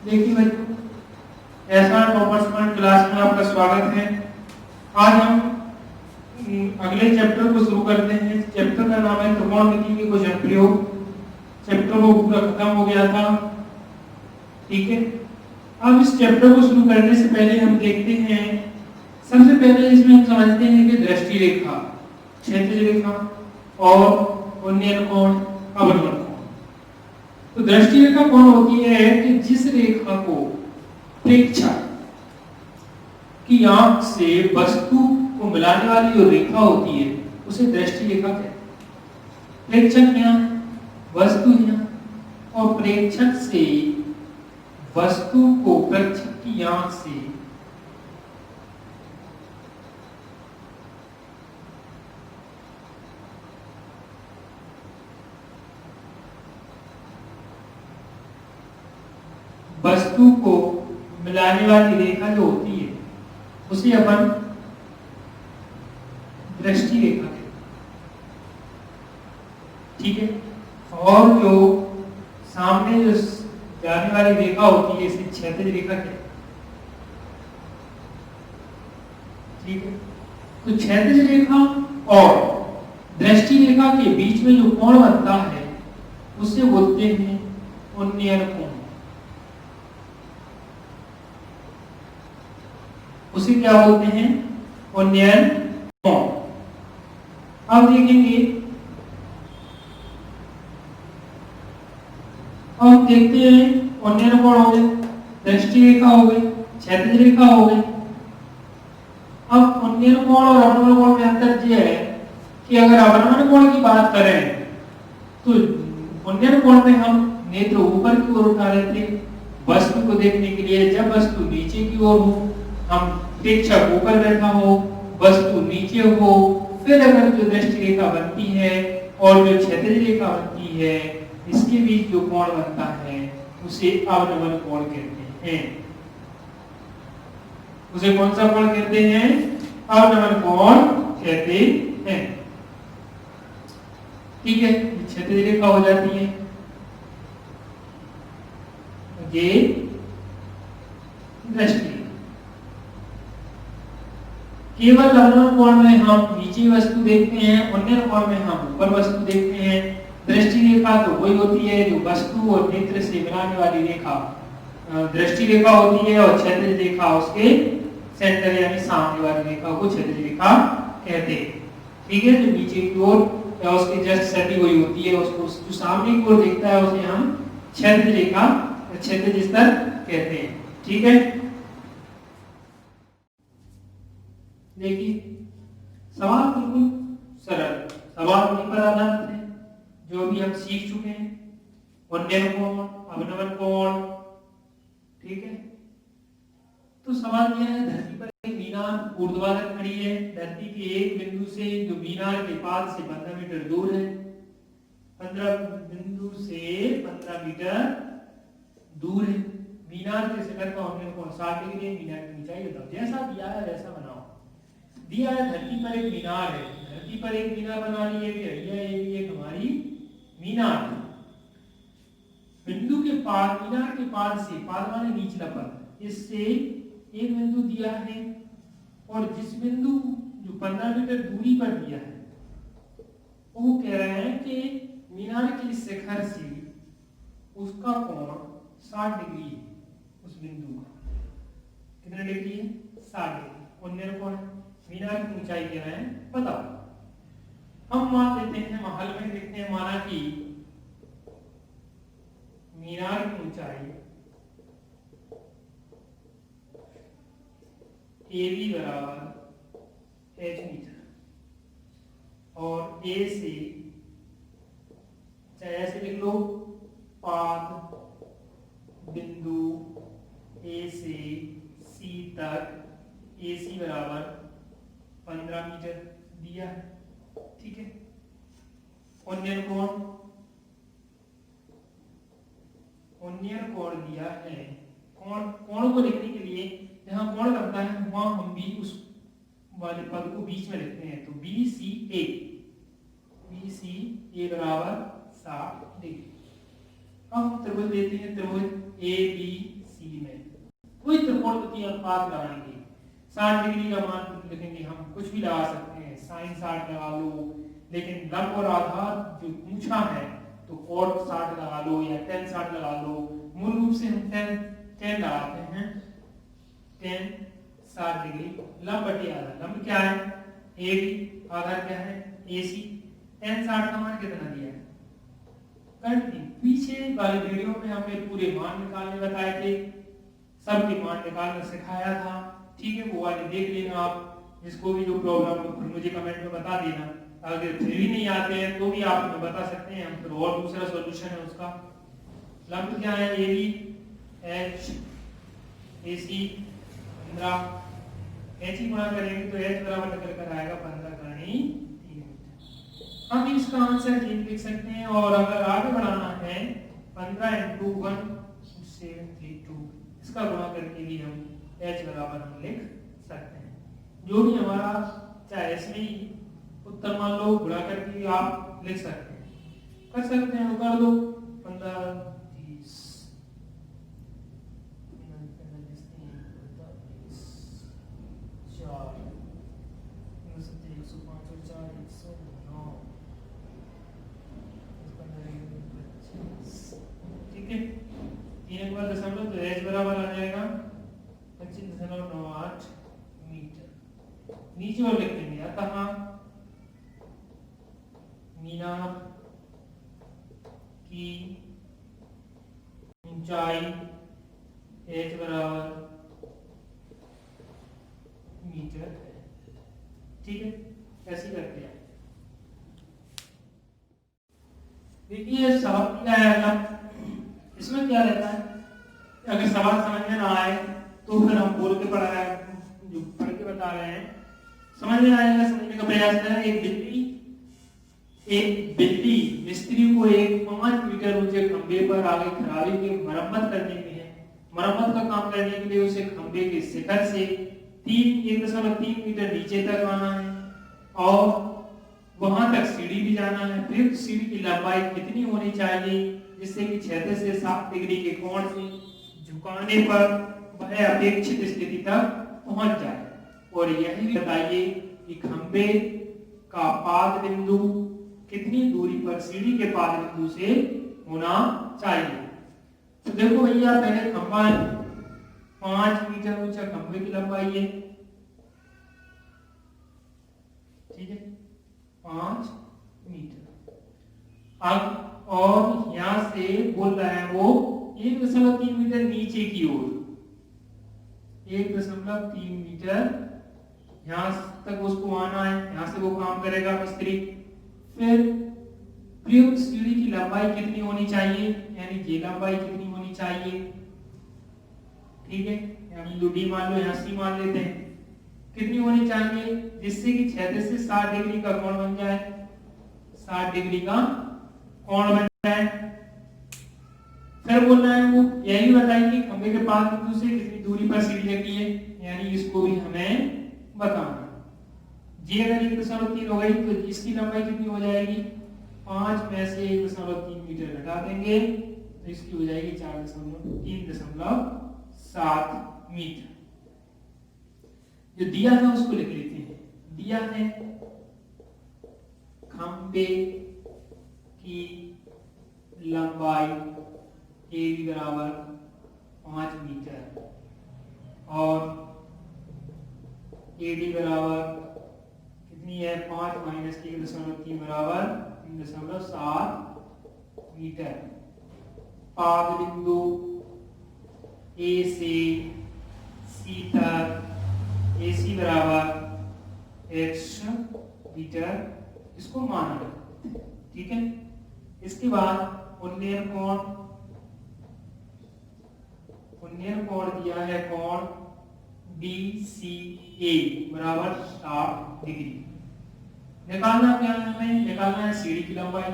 देखिए बच्चों, ऐसा टॉपर्स पॉइंट क्लास में आपका स्वागत है। आज हम अगले चैप्टर को शुरू करते हैं। चैप्टर का नाम है त्रिकोणमिति के कुछ अनुप्रयोग। चैप्टर वो पूरा खत्म हो गया था, ठीक है। अब इस चैप्टर को शुरू करने से पहले हम देखते हैं, सबसे पहले इसमें हम समझते हैं कि दृष्टि रेखा, क्षैतिज रेखा और उन्नयन कोण, अवनमन कोण। तो दृष्टि रेखा कौन होती है कि जिस रेखा को प्रेक्षक की आंख से वस्तु को मिलाने वाली जो रेखा होती है उसे दृष्टि रेखा कहते हैं। प्रेक्षक यहाँ, वस्तु यहाँ, और प्रेक्षक से वस्तु को प्रेक्षक की आंख से वस्तु को मिलाने वाली रेखा जो होती है उसे अपन दृष्टि रेखा कहते हैं, ठीक है। और जो सामने जो जाने वाली रेखा होती है इसे क्षैतिज रेखा कहते हैं, ठीक है। तो क्षैतिज रेखा और दृष्टि रेखा के बीच में जो कोण बनता है उसे बोलते हैं उन्नयन कोण। उसे क्या बोलते हैं? उन्नयन कोण। अब देखेंगे, अब हम देखते हैं उन्नयन कोण हो गए, दृष्टि रेखा हो गई, क्षैतिज रेखा हो गई। अब उन्नयन कोण और अवनमन कोण में अंतर यह है कि अगर अवनमन कोण की बात करें तो उन्नयन कोण में हम नेत्र ऊपर की ओर उठा लेते हैं वस्तु को देखने के लिए। जब वस्तु नीचे की ओर हो, हम प्रेक्षक ऊपर बैठा हो, वस्तु नीचे हो, फिर अगर जो दृष्टि रेखा बनती है और जो क्षैतिज रेखा बनती है इसके बीच जो कोण बनता है उसे अवनमन कोण कहते हैं। उसे कौन सा कोण कहते हैं? अवनमन कोण कहते हैं, ठीक है। क्षैतिज रेखा हो जाती है, ये दृष्टि। केवल अवनमन कोण में हम नीचे वस्तु देखते हैं, उन्नयन कोण में हम ऊपर वस्तु देखते हैं। दृष्टि रेखा तो वही होती है जो वस्तु और नेत्र से मिलाने वाली रेखा दृष्टि रेखा होती है, और क्षैतिज रेखा उसके सेंटर यानी सामने वाली रेखा को क्षैतिज रेखा कहते हैं, ठीक है। जो नीचे की ओर या उसके जस्ट सटी हुई होती है उसको जो सामने की ओर देखता है उसे हम क्षैतिज रेखा, क्षैतिज स्तर कहते हैं, ठीक है। देखिए, सवाल बिल्कुल सरल, सवाल वहीं पर आधारित है जो भी हम सीख चुके हैं। उन्नयन कोण, अवनमन कोण, ठीक है। तो सवाल यह है, धरती पर एक मीनार ऊर्ध्वाधर खड़ी है। धरती के एक बिंदु से जो मीनार के पाद से 15 मीटर दूर है, 15 बिंदु से 15 मीटर दूर है। मीनार के शिखर का उन्नयन कोण 60 डिग्री है। मीनार की ऊंचाई बताओ, जैसा दिया है वैसा बनाओ। दिया है धरती पर एक मीनार है, धरती पर एक मीनार बना ली है, ये भी एक हमारी मीनार है। बिंदु के पाद, मीनार के पाद से, पाद माने निचला पद, इससे एक बिंदु दिया है और जिस बिंदु जो 15 मीटर दूरी पर दिया है वो कह रहे हैं कि मीनार के शिखर से उसका कोण 60 डिग्री है। उस बिंदु का कितने डिग्री है? 60 डिग्री। उन्नयन कोण, मीनार की ऊंचाई क्या है बताओ। हम मान लेते हैं, हल में देखते हैं, माना कि मीनार की ऊंचाई AB बराबर h मीटर और A से, चाहे ऐसे लिख लो, पाद बिंदु A से C तक AC बराबर 15 मीटर दिया, ठीक है। उन्नयन कोण, उन्नयन कोण दिया है। कोण को लिखने के लिए जहां कोण बनता है वहां हम भी उस वाले पद को बीच में लिखते हैं। तो BCA बराबर 60 डिग्री। अब हम त्रिभुज देते हैं, त्रिभुज ABC सी में कोई त्रिकोणमितीय अनुपात लगाएंगे, 60 डिग्री का मान लिखेंगे, हम कुछ भी लगा सकते हैं, साइन 60 लगा लो, लेकिन लंब और आधार जो पूछा है तो कोट 60 लगा लो या टेन 60 लगा लो। मूल रूप से हम टेन लगाते हैं, टेन 60 डिग्री लंब बटे आधार। लंब क्या है ए बी, आधार क्या है ए सी। टेन 60 का मान कितना दिया है कंटिन्यू। पीछे वाले वीडियो में हमने पूरे मान निकालने बताए थे, सबके मान निकालना सिखाया था, ठीक है, वो वाले देख लेना आप। जिसको भी जो प्रॉब्लम हो फिर मुझे कमेंट में बता देना, अगर फिर भी नहीं आते हैं तो भी आप हमें बता सकते हैं, हम फिर और दूसरा सॉल्यूशन है उसका। लंब क्या है A B, H A C 15, H ही गुणा करेंगे तो एच बराबर निकल कर आएगा 15 गुणी 3 मीटर। हम इसका आंसर ये लिख सकते हैं, और अगर आगे बढ़ाना है 15 × 1 732, इसका गुणा करके भी हम एच बराबर हम लिख सकते हैं। जो भी हमारा चाहे इसमें ही उत्तर मान लो, गुणा करके भी आप लिख सकते हैं, कर सकते हैं, कर दो 15 30 ठीक है, 3 के बाद दशमलव तो एच बराबर आ जाएगा 25.98 मीटर। नीचे और लिख देंगे अतः मीनार की ऊंचाई एच बराबर मीटर है। ठीक है, ऐसे करते हैं। देखिए सवाल क्या है ना, इसमें क्या रहता है, अगर सवाल समझ में ना आए तो फिर हम बोल के पढ़ा रहे हैं, जो पढ़ के बता रहे हैं समझ में आएगा, समझने का प्रयास करें। एक बिल्ली मिस्त्री को एक 5 मीटर ऊंचे खंबे पर आगे खराबी की मरम्मत करने में है। मरम्मत का काम करने के लिए उसे खंबे के शिखर से 1.3 मीटर नीचे तक आना है और वहां तक सीढ़ी भी जाना है। फिर सीढ़ी की लंबाई कितनी होनी चाहिए जिससे कि 6 से 7 डिग्री के कोण से झुकाने पर वह अपेक्षित स्थिति तक पहुंच जाए। और यह भी बताइए कि खंबे का पाद बिंदु कितनी दूरी पर सीढ़ी के पाद बिंदु से होना चाहिए। तो देखो भैया, पहले खंबा 5 मीटर ऊंचा खंबे की लंबाई है, ठीक है, 5 मीटर। अब और यहां से बोल रहा है वो 1.3 मीटर नीचे की ओर, 1.3 मीटर यहां तक उसको आना है, यहां से वो काम करेगा मिस्त्री। फिर प्रयुक्त सीढ़ी की लंबाई कितनी होनी चाहिए, यानी ये लंबाई कितनी होनी चाहिए, ठीक है, यानी जो डी मान लो यहाँ सी मान लेते हैं, कितनी होनी चाहिए जिससे कि 6 से 7 डिग्री का कोण बन जाए, 7 डिग्री का कोण बन जाए। फिर बोल रहा है वो यही बताइए खंबे के पास बिंदु से कितनी दूरी पर सीढ़ी लगी है, यानी इसको भी हमें बताना। जी अगर 1.3 हो गई तो इसकी लंबाई कितनी हो जाएगी, 5 में से 1.3 मीटर घटा देंगे तो इसकी हो जाएगी 3.7 मीटर। जो दिया है उसको लिख लेते हैं। दिया है खंबे की लंबाई ए बी बराबर 5 मीटर और ए डी बराबर कितनी है, 5 माइनस 1.3 बराबर 3.7 मीटर। पाद बिंदु ए से सी तक ए सी बराबर x मीटर, इसको मान लो, ठीक है। इसके बाद उन्नयन कोण दिया है, कोण BCA बराबर 60 डिग्री। निकालना क्या है हमें, निकालना है सीढ़ी की लंबाई,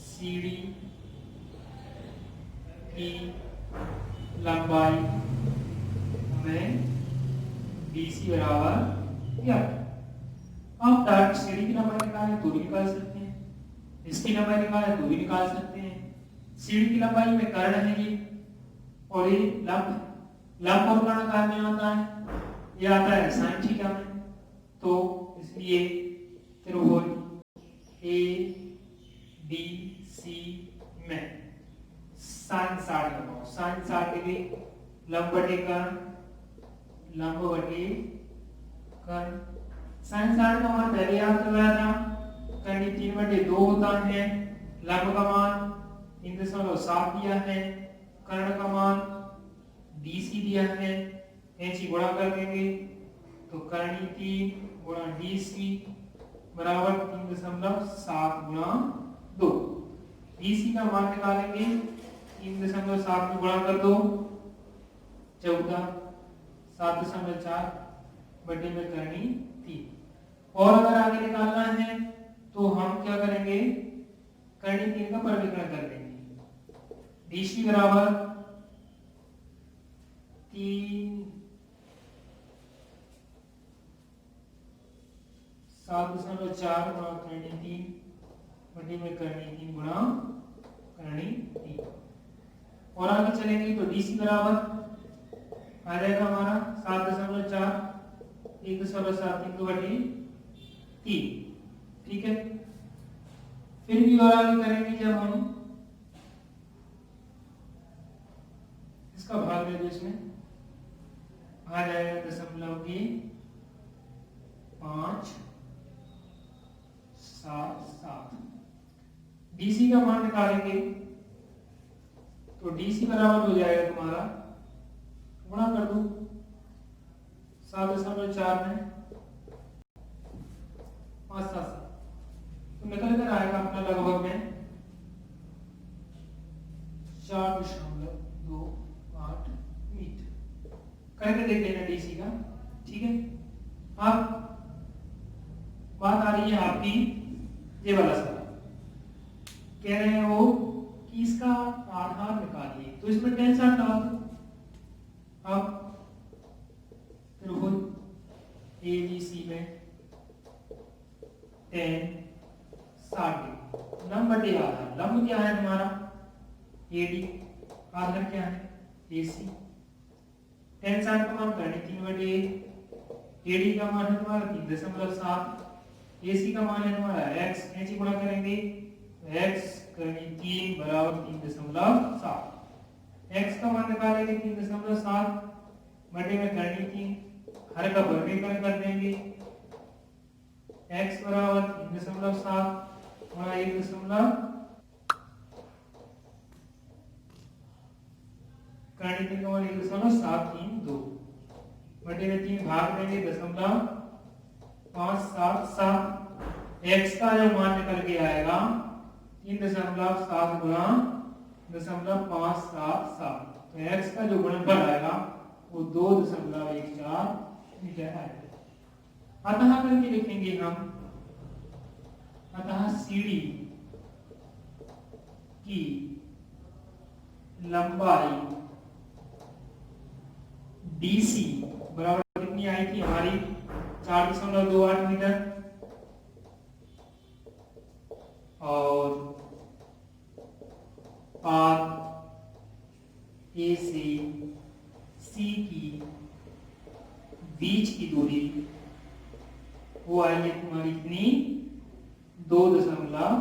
सीढ़ी की लंबाई हमें BC बराबर क्या, आप डायरेक्ट सीढ़ी की लंबाई निकालें तो भी निकाल सकते हैं, इसकी लंबाई निकालें तो भी निकाल सकते हैं। सीढ़ी की लंबाई में कर्ण है ये, और ये लंब और कर्ण काय में आता है, ये आता है साइन थीटा में। तो इसलिए त्रिभुज ए बी सी में साइन 60 लगाओ। साइन 60 डिग्री लंब बटे कर्ण, लंब बटे कर्ण। साइन 60 का मान पहले याद करवाया था, कर्ण 3/2 होता है। लंब का मान 3.7 दिया है, कर्ण का मान DC दिया है। ऐसी गुणा कर देंगे तो कर्णी 3 गुणा DC बराबर 3.7 गुणा 2। DC का मान निकालेंगे, 3.7 में गुणा कर दो 14, 7.4 बटे में कर्णी 3। और अगर आगे निकालना है तो हम क्या करेंगे, कर्णी 3 का परिविकरण कर देंगे। DC बराबर 3 7.4 गुणा कर्णी 3 बटे में कर्णी 3 गुणा कर्णी 3। और आगे चलेंगे तो DC बराबर आ जाएगा हमारा 7.4 1.7 3 बटे 3। ठीक है, फिर भी और आगे करेंगे जब हम इसका भाग ले, तो इसमें आ जाएगा 0.577। DC का मान निकालेंगे तो DC बराबर हो जाएगा तुम्हारा, गुणा कर दो 7.4 में 577, तो निकल कर आएगा अपना लगभग में 4.28 मीटर। करके देख लेना DC का। ठीक है, अब बात आ रही है आपकी ये वाला सवाल, कह रहे हो कि इसका आधार निकालिए, तो इसमें टेंशन डाल दो। अब त्रिभुज ABC में tan 60 लंब बटे आधार। लंब क्या है तुम्हारा AD, आधार क्या है AC। tan 60 का मान कर्णी 3/1, AD का मान है तुम्हारा 3.7, AC का मान है तुम्हारा x। ऐसी गुणा करेंगे x कर्णी 3 बराबर 3.7। x का मान निकालेंगे 3.7 बटे में कर्णी 3, हर का वर्गीकरण कर देंगे। x बराबर 3.7 गुणा 1 कर्णी 3 का मान 1.732 बटे में 3 भाग देंगे 0.577। x का जो मान निकल के आएगा 3.7 गुणा 0.577, तो x का जो गुणनफल आएगा वो 2.14 मीटर आएगा। अतः करके लिखेंगे हम, अतः CD की लंबाई DC बराबर कितनी आई थी हमारी 4.28 मीटर, और पाथ A से C की बीच की दूरी वो आई है तुम्हारी इतनी 2.14